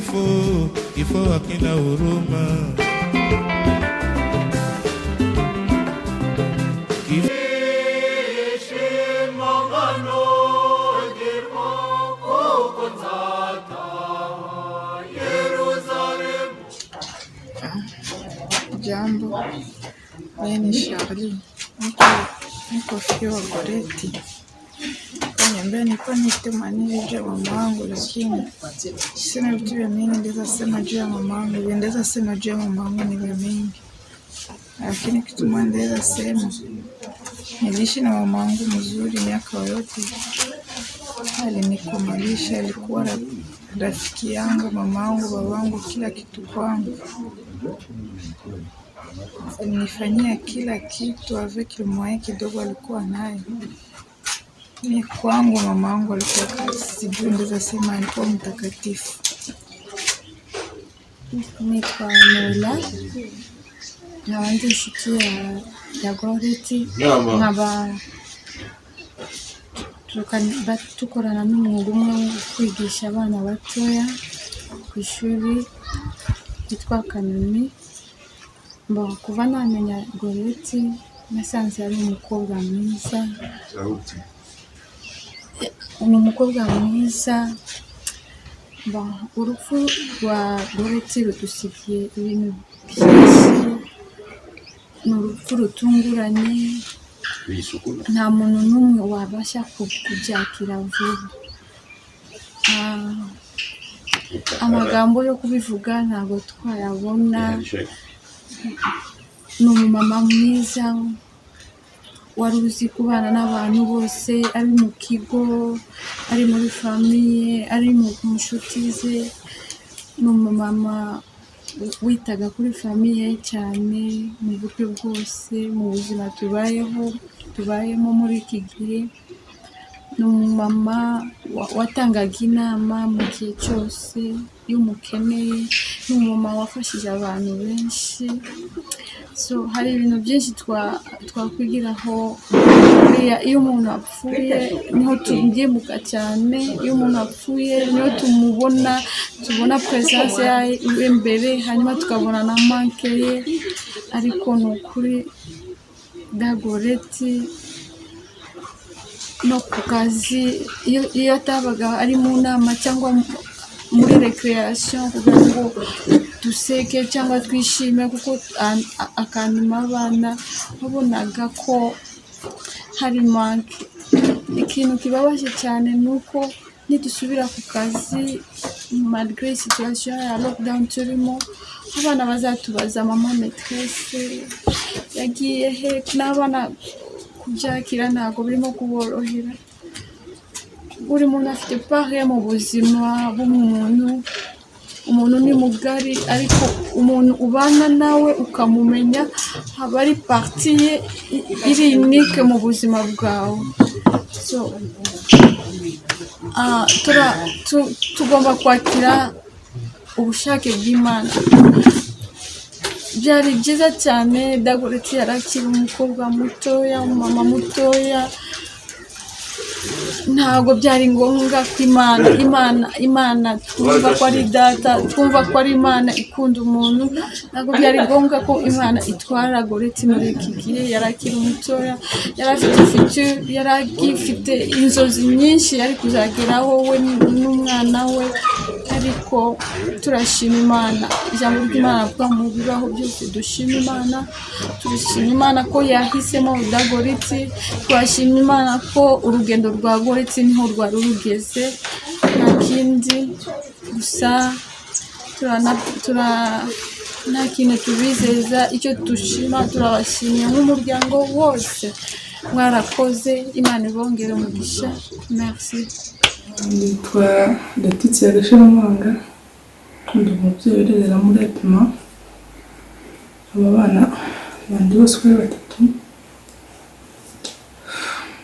kifo hakina huruma. Jambo, mimi ni Shari, niko Fio Goreti. Kaniambia nilikuwa nitamani juu ya mama wangu, lakini sina vitu vya mingi ndeza sema juu ya mama wangu. Ndeza sema juu ya mama wangu ni vya mingi, lakini kitu moja ndeza sema, niliishi na mama wangu mzuri miaka yote. Alinikomalisha, alikuwa rafiki yangu, mama wangu, baba wangu, kila kitu kwangu. Alinifanyia kila kitu avec le moyen kidogo alikuwa naye. Mimi kwangu mama wangu alikuwa sijui ndeza sema alikuwa mtakatifu. Mimi kwa Mola na wanje shikia ya Goreti nkaba tukorana n'umwuga umwe wo kwigisha abana batoya ku ishuri ryitwa Kanoni. Kuva namenya Goreti nasanze ari umukobwa mwiza, umukobwa mwiza. Urupfu rwa Goreti rudusigiye ibintu byinshi, ni urupfu rutunguranye, nta muntu n'umwe wabasha kubyakira vuba. Amagambo yo kubivuga ntabwo twayabona. Ni umumama mwiza wari uzi kubana n'abantu bose, ari mu kigo, ari muri famiye, ari mu nshuti ze. Ni umumama witaga kuri famiye cyane mu buryo bwose mu buzima tubayemo muri iki gihe. Ni umumama watangaga inama mu gihe cyose iyo umukeneye. Ni umumama wafashije abantu benshi. So hari ibintu byinshi twakwigiraho. Iyo umuntu apfuye niho tubyibuka cyane, iyo umuntu apfuye niho tubona presence yawe imbere, hanyuma tukabona na manke ye. Ariko ni ukuri Goreti no ku kazi, iyo atabaga ari mu nama cyangwa muri recreation kugira ngo duseke cyangwa twishime, kuko akanima abana wabonaga ko hari manke. Ikintu kibabaje cyane nuko nidusubira ku kazi malgré situation ya lockdown turimo, abana bazatubaza mama maîtresse yagiye he. N'abana kubyakira ntabwo birimo kuborohera. Buri muntu afite part mu buzima bw'umuntu. Umuntu ni mugari, ariko umuntu ubana nawe ukamumenya haba ari parti ye iri unique mu buzima bwawe. So tugomba kwakira ubushake bw'Imana. Byari byiza cyane Goreti yarakira umukobwa mutoya, umumama mutoya. Ntabwo byari ngombwa ko Imana twumva ko ari data, twumva ko ari Imana ikunda umuntu. Ntabwo byari ngombwa ko Imana itwara Goreti muri iki gihe. Yarakira umutoya, yarafite future, yaragifite inzozi nyinshi yari kuzageraho we n'umwana we. Ariko turashima Imana. Ijambo ry'Imana avuga mu bibaho byose dushima Imana. Turashima Imana ko yahisemo Goreti. Turashima Imana ko urugendo rwa Goreti niho rwari rugeze, nta kindi. Gusa nta kintu tubizeza. Icyo dushima, turabashimiye nk'umuryango wose, mwarakoze. Imana ibongere umugisha. Merci. Nitwa Letitia Gashiramanga, ndi umubyeyi urerera muri Epima. Aba bana bandi bose uko ari batatu.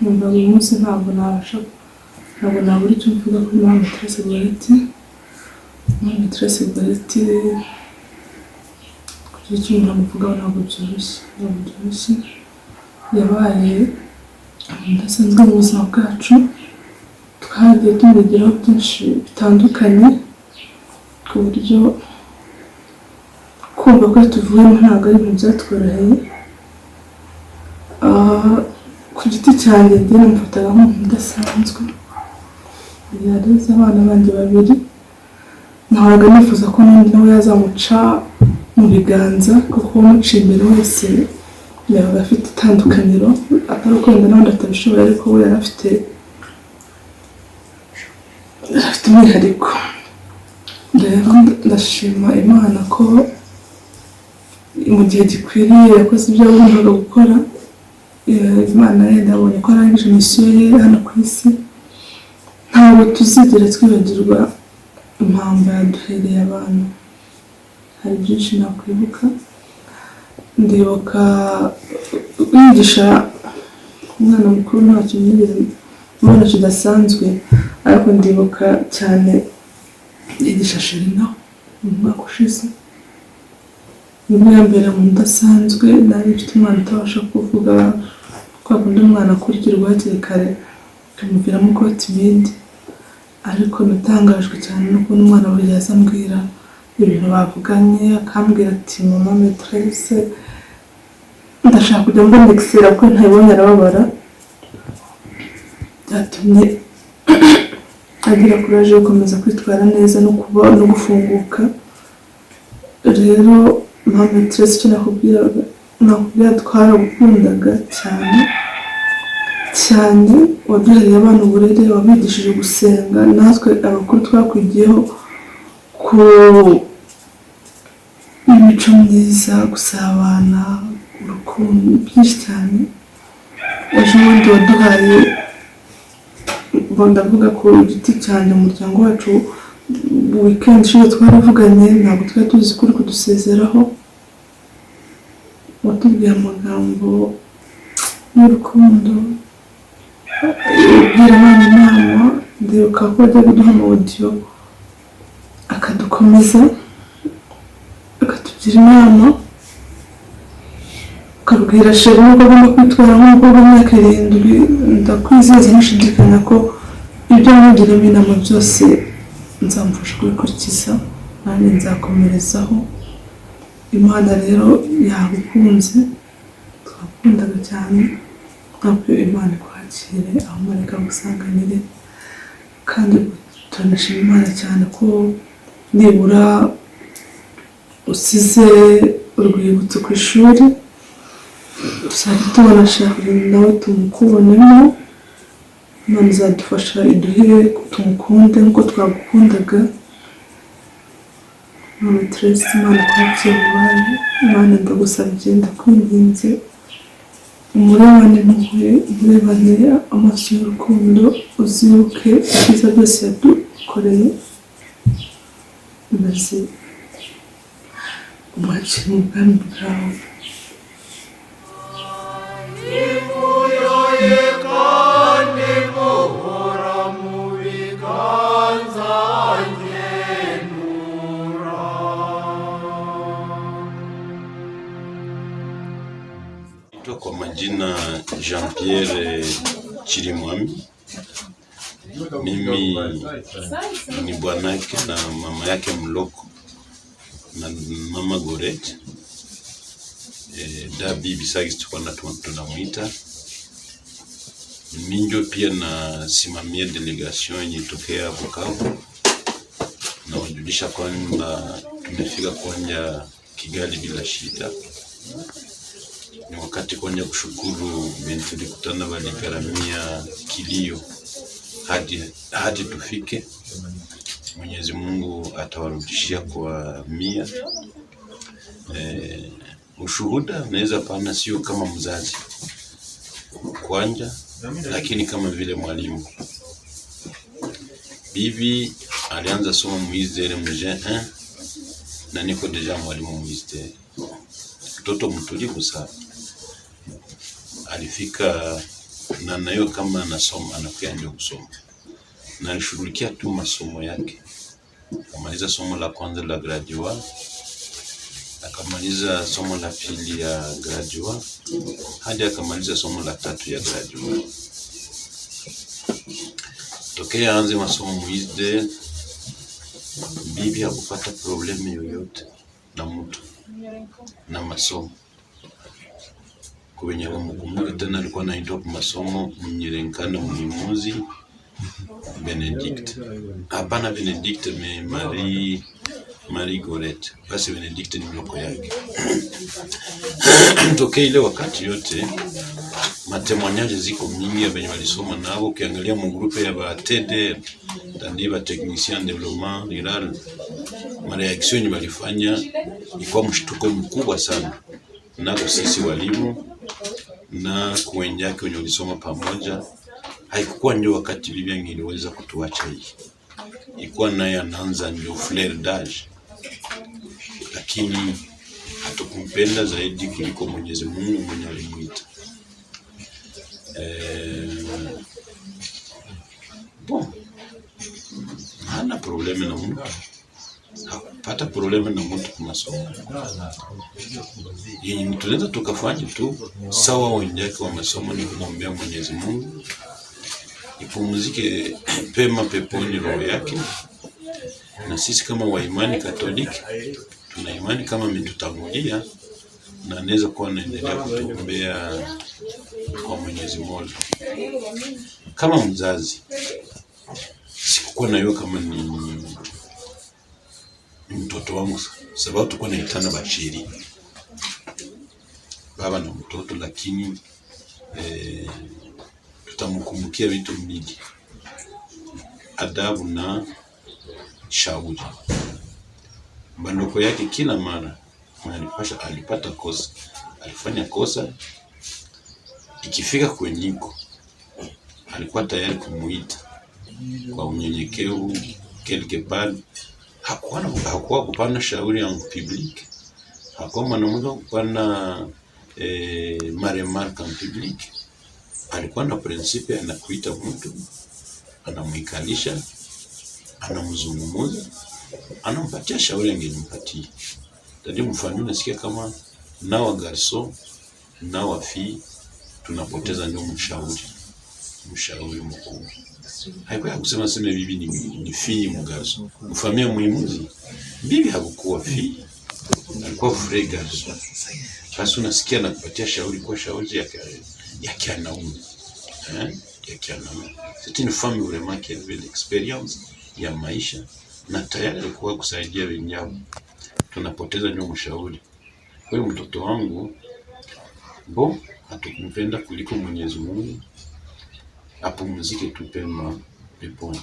Uyu munsi ntabwo nabura icyo mvuga kuri mama maîtresse Goreti. Mama maîtresse Goreti kugira icyo umuntu amuvugaho ntabwo byoroshye. Yabaye udasanzwe mu buzima bwacu. Twagiye tumugeraho byinshi bitandukanye, ku buryo kumva ko tuvuyemo ntabwo ari ibintu byatworoheye. Ku giti cyanjye njye namufataga nk'umuntu udasanzwe, yareze abana banjye babiri, ntabaga nifuza ko n'undi nawe yazamuca mu biganza, kuko umuca imbere wese yabaga afite itandukaniro, atari uko wenda n'undi atabishoboye, ariko we yari afite umwihariko. Rero ndashima Imana ko mu gihe gikwiriye yakoze ibyo yagombaga gukora. Imana yenda abonye ko arangije misiyo ye hano ku isi. Ntabwo tuzigera twibagirwa impamvu yaduhereye abana. Hari byinshi nakwibuka. Ndibuka wigisha umwana mukuru ntacyo mbona kidasanzwe, ariko ndibuka cyane yigisha Sherina mu mwaka ushize. Nibwo yambere mu ndasanzwe, nari mfite umwana utabasha kuvuga, kwa kundi umwana akurikirwa hakiri kare bikamuviramo kuba timide, ariko natangajwe cyane nuko n'umwana buri yaza ambwira ibintu bavuganye, akambwira ati mama maîtresse ndashaka kujya mbonekesera ko ntabonye arababara. Byatumye agira kuraje yo gukomeza kwitwara neza no gufunguka. Rero mama maîtresse icyo nakubwira twaragukundaga cyane, waduhereye abana uburere, wabigishije gusenga, natwe abakuru twakwigiyeho ku imico myiza, gusabana, urukundo, byinshi cyane. Ejo bundi waduhaye, ndavuga ku giti cyane, umuryango wacu weekend ishize twaravuganye, ntabwo twari tuzi ko uri kudusezeraho. Watubwiye amagambo y'urukundo, ubwira abana inama. Ndibuka ko wajya kuduha amawodiyo akadukomeza, akatugira inama, ukabwira Sheri nuko agomba kwitwara nk'umukobwa w'imyaka 7. Ndakwizeza nashidikanya ko ibyo wamugiramo inama byose nzamufasha kubikurikiza, nanjye nzakomerezaho. Imana rero yagukunze, twakundaga cyane, ntabwo Imana ikwakire aho mareka gusanganire. Kandi turanashima Imana cyane ko nibura usize urwibutso ku ishuri, tuzajya tubona Sheri nawe tumukubonemo. Imana izadufasha iduhe tumukunde nk'uko twagukundaga. Mama maîtresse, Imana kwakira mu bantu. Imana ndagusabye, ndakwinginze, umurebane impuhwe, umurebane amaso y'urukundo, uzibuke ibyiza byose yadukoreye, maze umwakire mu bwami bwawe. Kwa majina Jean-Pierre Chirimwami. Mimi ni bwanake na mama yake Mloko na mama Goret. Da bibi Sagis tukona tunamuita. Minjo pia na simamia delegation yenye tokea Bukavu, na wajulisha kwamba tumefika kwanja Kigali bila shida. Ni wakati kwanja kushukuru binti tulikutana waligharamia kilio hadi tufike. Mwenyezi Mungu atawarudishia kwa 100. Ushuhuda naweza pana sio kama mzazi kwanja, lakini kama vile mwalimu. Bibi alianza somo muizere mje na niko deja mwalimu muizere. Mtoto mtulivu sana. Alifika na nayo kama anasoma, anakuja ndio kusoma. Na alishughulikia tu masomo yake. Akamaliza somo la kwanza la graduate, akamaliza somo la pili ya graduate, hadi akamaliza somo la 3 ya graduate. Tokea anze masomo muizde, bibi hakupata probleme yoyote na mtu na masomo. Kwenye kumkumbuka tena alikuwa anaitwa kwa masomo Mnyirenkana Mwimuzi Benedict. Hapana Benedict, Marie Gorette. Basi Benedict ni mloko yake. Tokea ile wakati yote matemoignage ziko mingi ya benye walisoma nao. Ukiangalia mu groupe ya ba TD tandi ba technicien développement rural, mareaction walifanya ilikuwa mshtuko mkubwa sana. Nako sisi walimu na kuenjake wenye walisoma pamoja, haikuwa ndio wakati bibi yangu iliweza kutuacha hii. Ilikuwa naye anaanza ndio fleur d'âge, lakini hatukumpenda zaidi kuliko Mwenyezi Mungu mwenye alimuita. Bon, hana probleme na mtu, hakupata probleme na mtu kwa masomo. Yenye tunaweza tukafanya tu sawa wenzake wa masomo ni kumwombea Mwenyezi Mungu ipumzike pema peponi roho yake, na sisi kama waimani Katoliki tuna imani kama ametutangulia na anaweza kuwa anaendelea kutuombea kwa Mwenyezi Mungu. Kama mzazi sikukuwa nayo kama ni mtoto wangu, sababu tulikuwa naitana bashiri baba na mtoto, lakini tutamkumbukia vitu vingi, adabu na shauri. Bandoko yake kila mara alipata kosa, alifanya kosa, ikifika kwenyiko alikuwa tayari kumuita kwa unyenyekevu quelque part. Hakuwa kupana shauri en public, hakuwa mwanamke kupana maremarque en public. Alikuwa na principe, anakuita mtu, anamuikalisha, anamzungumuza, anampatia shauri angenimpatia. Tadi mfano nasikia kama nawa garso nawa fi tunapoteza ndio mshauri mkuu. Haikuwa kusema sema bibi ni fi mgarso. Mfamia muimuzi, bibi hakuwa fi, alikuwa frère garso. Basi unasikia na kupatia shauri kwa shauri ya kianaume. Ya kianaume. C'est une femme vraiment qui avait l'expérience ya maisha na tayari alikuwa kusaidia wenyewe. Tunapoteza ndio mshauri. Kwa hiyo mtoto wangu hatukumpenda kuliko Mwenyezi Mungu, apumzike tu pema peponi,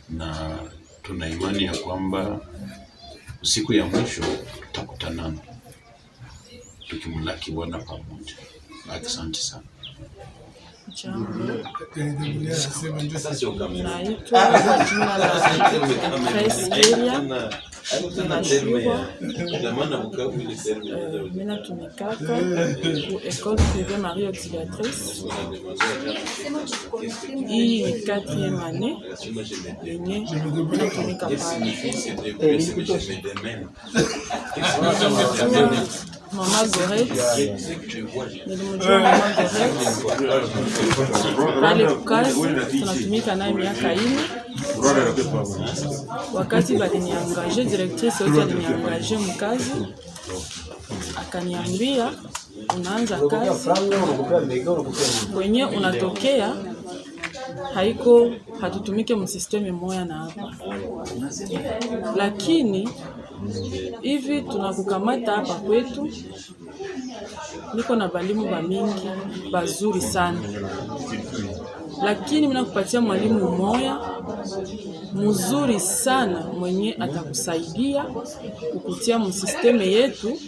na tuna imani ya kwamba siku ya mwisho tutakutanana tukimlaki Bwana pamoja. Asante sana. Naitwa kwa jina la Preskelia Nashua. Mina tumikaka ku École Privée Marie Auxiliatrice. Hii ni 4e année yenye mina tumika pale. Mama Gorette, nilimjua Mama Gorette pale kukazi, tunatumika naye miaka 4. Wakati baliniangaje, directrice yote aliniangaje mkazi, akaniambia unaanza kazi kwenye unatokea haiko hatutumike msisteme moya na hapa, lakini hivi tunakukamata hapa kwetu, niko na balimu ba mingi bazuri sana, lakini mimi nakupatia mwalimu mmoja mzuri sana mwenye atakusaidia kukutia msisteme yetu,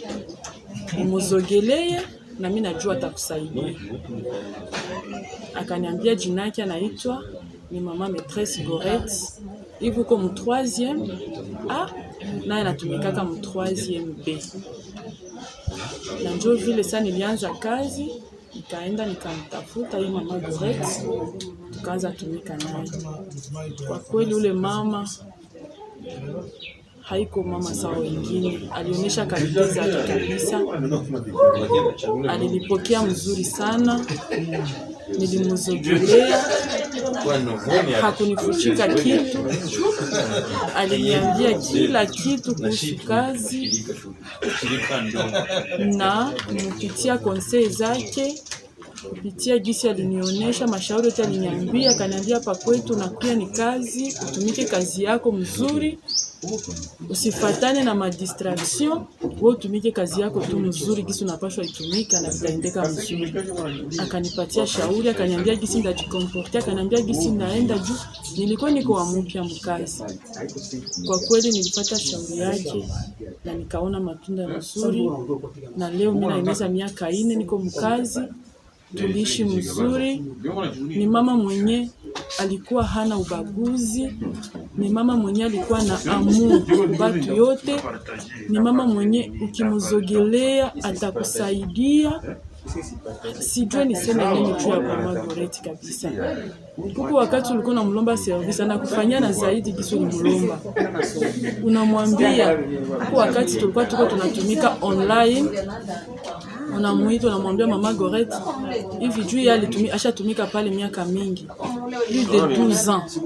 umuzogelee na mimi najua atakusaidia. Akaniambia jina yake anaitwa ni Mama Maîtresse Gorette, hivi uko mu 3e A na anatumikaka mu 3e B. Na njoo vile sana nilianza kazi, nikaenda nikamtafuta yeye Mama Gorette, tukaanza tumika naye. Kwa kweli ule mama haiko mama sawa wengine, alionyesha kalite zake kabisa, alinipokea mzuri sana Nilimzogelea, hakunifuchika kitu, aliniambia kila kitu kuhusu kazi, na kupitia konsei zake, kupitia gisi alinionyesha mashauri yote aliniambia, akaniambia hapa kwetu nakuya ni kazi, utumike kazi yako mzuri, usifatane na madistraction, wewe utumike kazi yako tu mzuri gisi unapaswa itumika na vitaendeka mzuri. Akanipatia shauri, akaniambia gisi ndajikomportia, akaniambia gisi ndaenda juu nilikuwa niko wa mpya mkazi. Kwa kweli nilipata shauri yake na nikaona matunda mazuri, na leo mimi naeneza miaka 4 niko mkazi, tuliishi mzuri. Ni mama mwenye alikuwa hana ubaguzi, ni mama mwenye alikuwa na amu batu yote, ni mama mwenye ukimzogelea atakusaidia. Sijue niseme nini juu ya Mama Goreti kabisa. Kuko wakati ulikuwa unamlomba service anakufanyia na zaidi kisu ulimlomba. Unamwambia, kuko wakati tulikuwa tunatumika online, unamuita unamwambia Mama Goreti hivi juu yeye ashatumika pale miaka mingi, plus de 12 ans.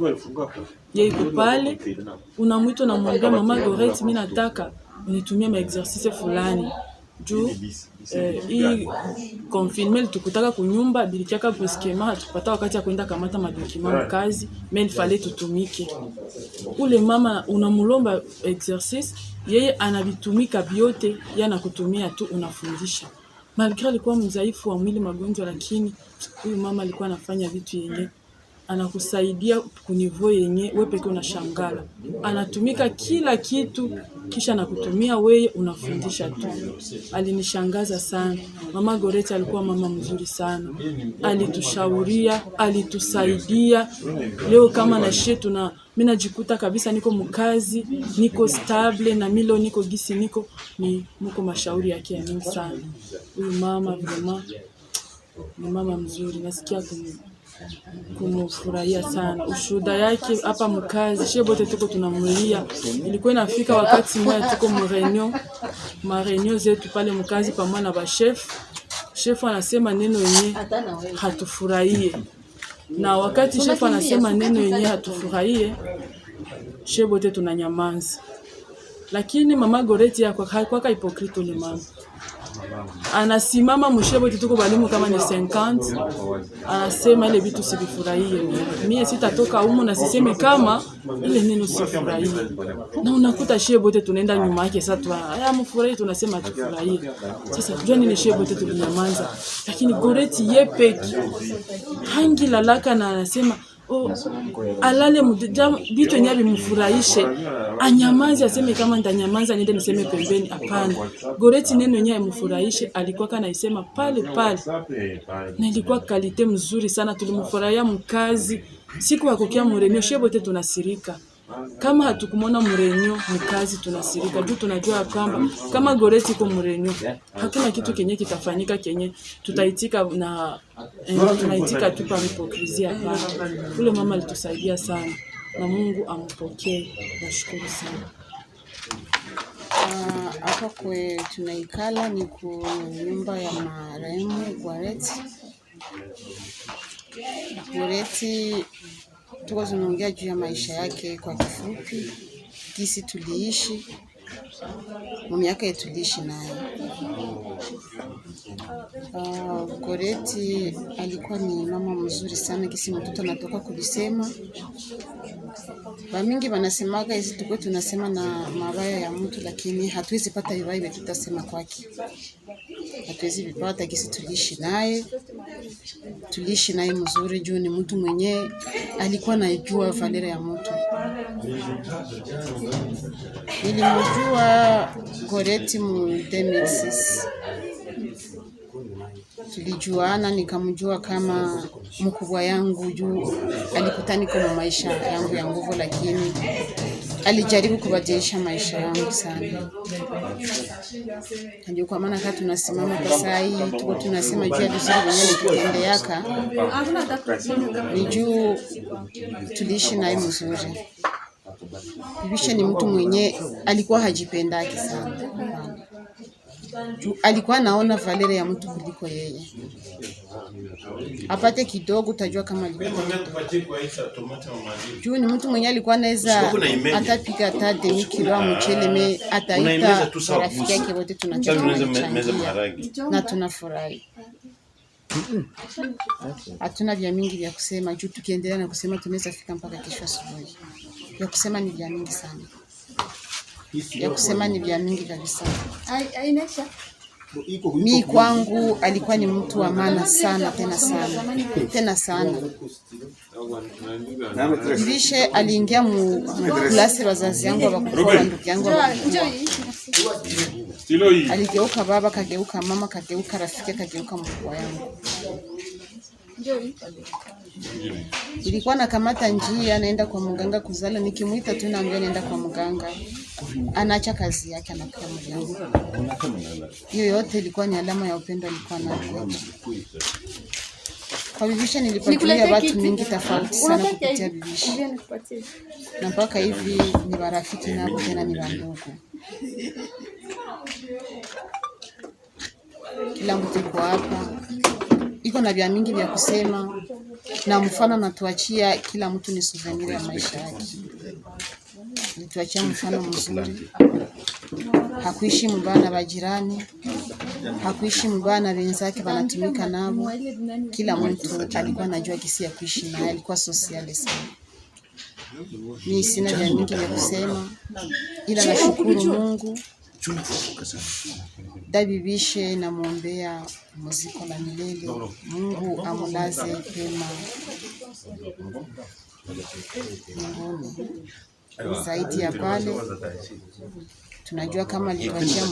Yeye iko pale, unamuita unamwambia Mama Goreti mimi nataka unitumie maexercice fulani juu hii confinement tukutaka kunyumba bilikiaka brusquement, hatupata wakati ya kwenda kamata madokima kazi, mais il fallait tutumike. Ule mama unamulomba exercice, yeye anavitumika biote, yana kutumia tu unafundisha. Malgré alikuwa mzaifu wa mwili magonjwa, lakini huyu mama alikuwa anafanya vitu yenye anakusaidia kunivo yenye wewe pekee unashangala. Anatumika kila kitu kisha nakutumia wewe unafundisha tu. Alinishangaza sana. Mama Goreti alikuwa mama mzuri sana. Alitushauria, alitusaidia. Leo kama na shetu na mimi najikuta kabisa niko mkazi, niko stable na milo niko gisi niko mko mashauri yake ya mingi sana. Huyu mama vraiment ni mama mzuri, nasikia kumufurahia sana. Ushuhuda yake hapa mkazi, shie bote tuko tunamulia. Ilikuwa inafika wakati mmoja tuko ma reunion zetu pale mkazi pamoja na ba chef anasema neno yenye hatufurahie. Na wakati chef anasema neno yenye hatufurahie, shie bote tunanyamaza. Lakini Mama Goreti yako haikuwa hypocrite ule mama. Anasimama mshebo tuko balimu kama ni 50, anasema ile vitu sivifurahie. Mimi sitatoka humo na siseme kama ile neno sifurahie. Na unakuta shebo yote tunaenda nyuma yake sasa tu mfurahie tunasema tufurahie. Sasa jua nini shebo yote tulinyamaza. Lakini Goreti yepeki hangi lalaka na anasema alale vitu yenye bimfurahishe, anyamaze aseme kama ndanyamaza niende niseme pembeni. Hapana, Goreti neno yenye imfurahishe alikuwa kana isema pale pale, na ilikuwa kalite mzuri sana. Tulimfurahia mkazi siku akokia murenyo, shebo yote tunasirika. Kama hatukumona murenyo mkazi tunasirika juu tunajua kwamba kama Goreti iko murenyo hakuna kitu kenye kitafanyika kenye tutaitika na tunaitika tu kwa hipokrizia. Hapana, ule mama alitusaidia sana na Mungu ampokee. Nashukuru sana. Hapa kwe tunaikala ni ku nyumba ya marehemu Goreti. Tuko tunaongea juu ya maisha yake kwa kifupi, kisi tuliishi miaka yetu tuliishi naye. Goreti alikuwa ni mama mzuri sana, kisi mtoto anatoka kulisema. Bamingi wanasemaka hizi tuko tunasema na mabaya ya mtu, lakini hatuwezi pata vibaya tutasema kwake. Hatuwezi vipata kisi tuliishi naye mzuri juu ni mtu mwenye alikuwa anajua valera ya mtu. Nilimjua Goreti mu 2006. Tulijuana, nikamjua kama mkubwa yangu juu alikutani kwa maisha yangu ya nguvu, lakini alijaribu kubadilisha maisha yangu sana. Ndio kwa maana kama tunasimama kwa saa hii tuko tunasema juu ya vizuri wenyewe tukiendeaka ni juu tuliishi naye mzuri. Bibisha ni mtu mwenye alikuwa hajipendaki sana. Alikuwa naona valere ya mtu kuliko yeye. apate kidogo, utajua kama alipata kidogo. Juu ni mtu mwenye alikuwa anaweza atapika hata demi kilo ya mchele, me ataita rafiki yake wote, tunachangia na tunafurahi. Hatuna vya mingi vya kusema, juu tukiendelea na kusema tunaweza fika mpaka kesho asubuhi. Ya kusema ni vya mingi sana, ya kusema ni vya mingi kabisa. Mi kwangu alikuwa ni mtu wa maana sana, tena sana. Bishe aliingia mu klasi wazazi yangu wakukua, ndugu yangu wakukua. Aligeuka baba, kageuka mama, kageuka rafiki, kageuka mkubwa yangu. Ilikuwa nakamata njia naenda kwa mganga kuzala, nikimuita tu naambia naenda kwa mganga, anaacha kazi yake anakuja mjangu. Hiyo yote ilikuwa ni alama ya upendo alikuwa nayo. Kwa bibisha nilipatia watu mingi tofauti sana kupitia bibisha, na mpaka hivi ni marafiki nao, tena ni wandugu. Kila mtu kwa hapa iko na vya mingi vya kusema, na mfano natuachia kila mtu ni souvenir ya maisha yake. Nituachia mfano mzuri, hakuishi mbaya na bajirani, hakuishi mbaya na wenzake wanatumika nabo. Kila mtu alikuwa anajua kisi ya kuishi naye, alikuwa sociale sana. Mimi sina vya mingi vya kusema, ila nashukuru Mungu. Dabibishe na muombea muziko la milele, Mungu amulaze pema mbinguni. Zaidi ya pale, tunajua kama alituachia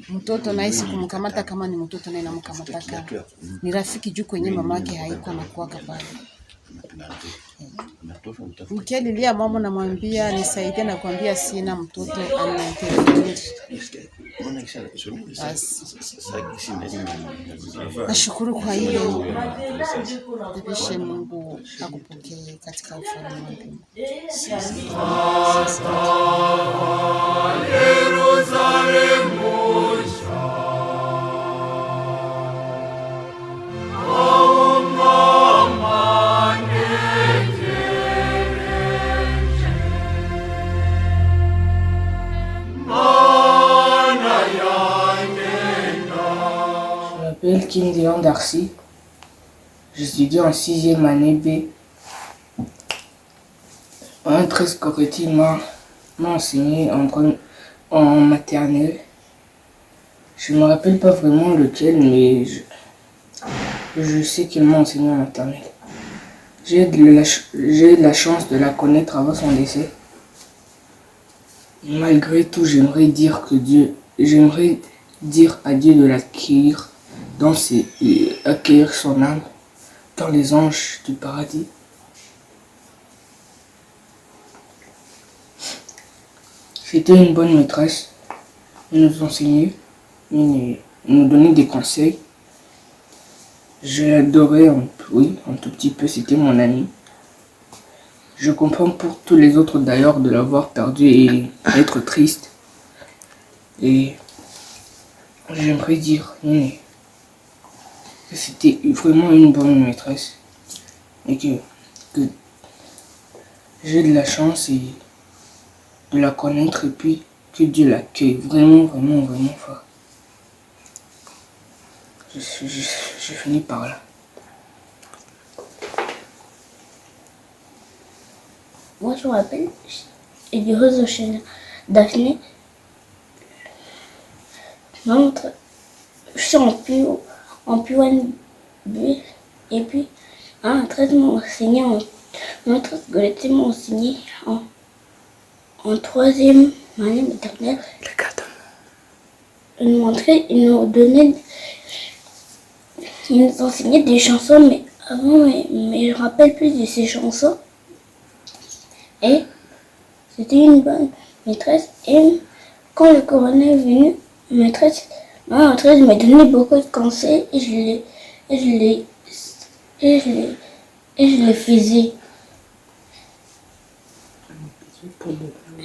mtoto na isi kumkamata kama ni mtoto na inamkamataka ni rafiki, juu kwenye mamake haiko anakuwa pale. Mkelilia mama namwambia nisaidie, na kuambia sina mtoto anayetegemea. Nashukuru kwa hilo. Bishe, Mungu akupokee katika ufalme wake. Je m'appelle Kim Dion Darcy. Je suis en 6e année B. Un très Coretti m'a enseigné en maternelle. Je ne me rappelle pas vraiment lequel, mais je sais qu'il m'a enseigné en maternelle. J'ai eu la chance de la connaître avant son décès. Malgré tout, j'aimerais dire à Dieu de l'accueillir accueillir son âme dans les anges du paradis. C'était une bonne maîtresse. Elle nous enseignait, elle nous donnait des conseils. Je l'adorais, oui, un tout petit peu, c'était mon ami. Je comprends pour tous les autres d'ailleurs de l'avoir perdu et être triste. Et j'aimerais dire que c'était vraiment une bonne maîtresse et que j'ai de la chance de la connaître, et puis que Dieu l'accueille vraiment, vraiment, vraiment fort. Je finis par là. Moi, je me rappelle Rose Oceana Daphné. Je suis en P1B, et puis un traitement enseigné notre Goletti m'a enseigné en 3e année maternelle. Il nous enseignait des chansons, mais avant, mais je me rappelle plus de ces chansons. Et c'était une bonne maîtresse. Et quand le corona est venu, ma maîtresse m'a donné beaucoup de conseils, et je les faisais.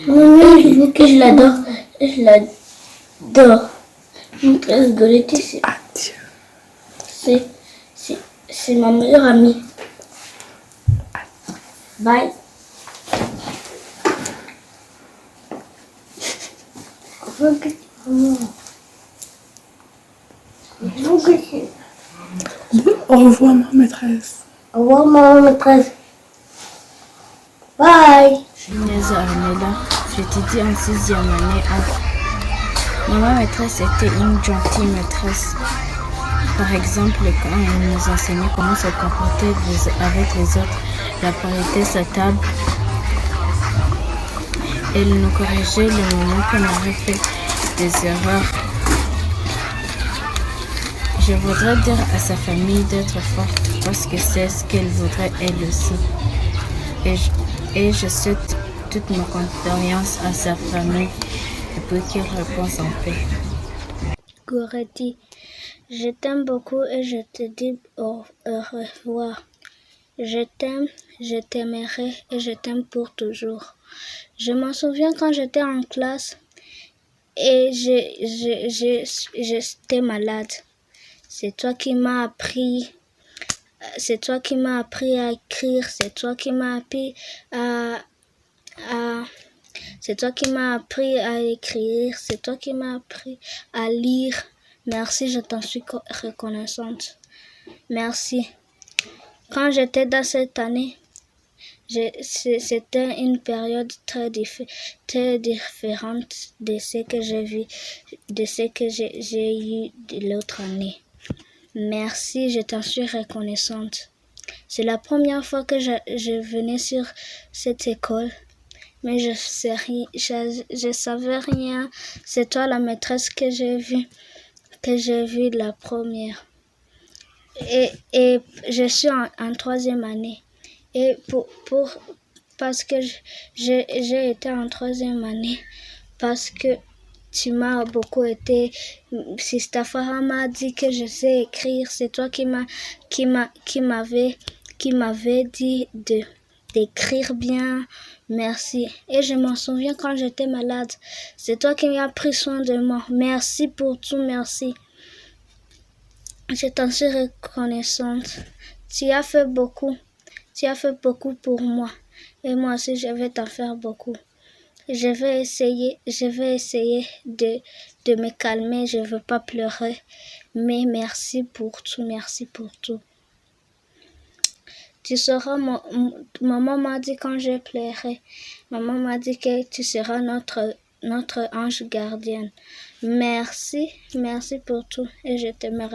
Oui, que je l'adore. Je l'adore. Maîtresse Goletti, c'est C'est ma meilleure amie. Bye. Au revoir, ma maîtresse. Au revoir, maman maîtresse. Bye. Je suis Neza Armela, j'étudie en 6e année. Maman maîtresse était une gentille maîtresse. Par exemple, quand elle nous enseignait comment se comporter avec les autres, la politesse à table, elle nous corrigeait le moment qu'on avait fait des erreurs. Je voudrais dire à sa famille d'être forte parce que c'est ce qu'elle voudrait elle aussi. Et je souhaite toute ma condoléance à sa famille et puis qu'il repose en paix. Goretti, je t'aime beaucoup et je te dis au revoir. Je t'aime, je t'aimerai et je t'aime pour toujours. Je m'en souviens quand j'étais en classe et j'étais malade. C'est toi qui m'as appris. C'est toi qui m'as appris à écrire. C'est toi qui m'as appris C'est toi qui m'as appris à écrire. C'est toi qui m'as appris à lire. Merci, je t'en suis reconnaissante. Merci. Quand j'étais dans cette année, c'était une période très différente de ce que j'ai vu, de ce que j'ai eu de l'autre année. Merci, je t'en suis reconnaissante. C'est la première fois que je venais sur cette école, mais je savais rien. C'est toi la maîtresse que j'ai vue la première. Et je suis en 3e année. Et parce que j'ai été en 3e année, parce que tu m'as beaucoup aidé. Sista Farah m'a dit que je sais écrire. C'est toi qui m'avait dit d'écrire bien. Merci. Et je m'en souviens quand j'étais malade. C'est toi qui as pris soin de moi. Merci pour tout, merci. Je t'en suis reconnaissante. Tu as fait beaucoup. Tu as fait beaucoup pour moi. Et moi aussi, je vais t'en faire beaucoup. Je vais essayer de me calmer. Je ne veux pas pleurer. Mais merci pour tout. Merci pour tout. Tu seras maman m'a dit quand je pleurais. Maman m'a dit que tu seras notre ange gardienne. Merci pour tout. Et je t'aime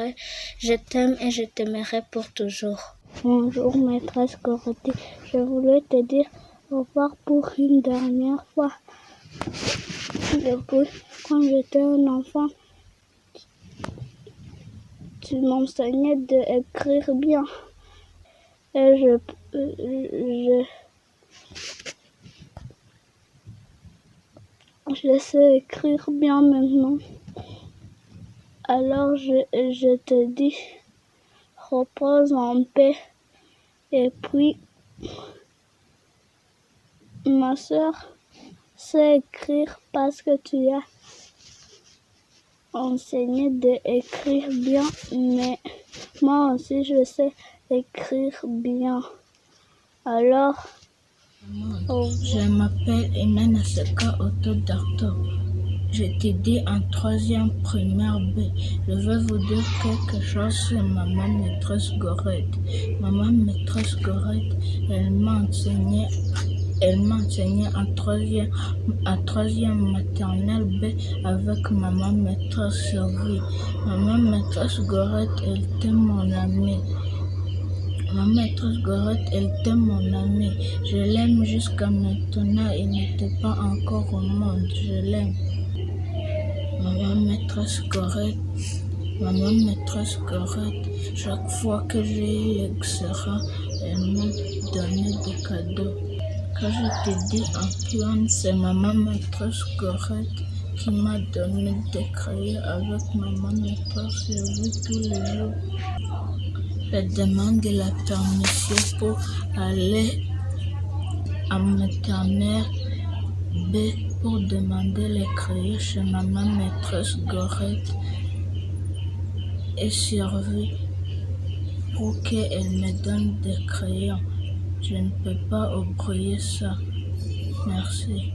et je t'aimerai pour toujours. Bonjour maîtresse Goretti. Je voulais te dire au revoir pour une dernière fois. Depuis quand j'étais un enfant, tu m'enseignais d'écrire bien. Et je sais écrire bien maintenant. Alors je te dis, repose en paix. Et puis, ma soeur sait écrire parce que tu as enseigné d'écrire bien, mais moi aussi je sais écrire bien. Alors, Je m'appelle Emena Seka Otto-Darto. J'étudie en 3e primaire B. Je vais vous dire quelque chose sur maman maîtresse Gorette. Maman maîtresse Gorette, elle m'a enseigné en 3e maternelle B avec maman maîtresse Sylvie. Maman maîtresse Gorette, elle était mon amie. Ma maîtresse Gorette, elle était mon amie. Je l'aime jusqu'à maintenant. Il n'était pas encore au monde. Je l'aime. Maman maîtresse Gorette, chaque fois que j'ai eu l'extra, elle m'a donné des cadeaux. Quand j'étudie en plan, c'est maman maîtresse Gorette qui m'a donné des crayons avec maman maîtresse Sylvie tous les jours. Je demande la permission pour aller à maternelle B pour demander les crayons chez maman maîtresse Gorette et Sylvie. pour qu'elle me donne des crayons. Je ne peux pas oublier ça. Merci.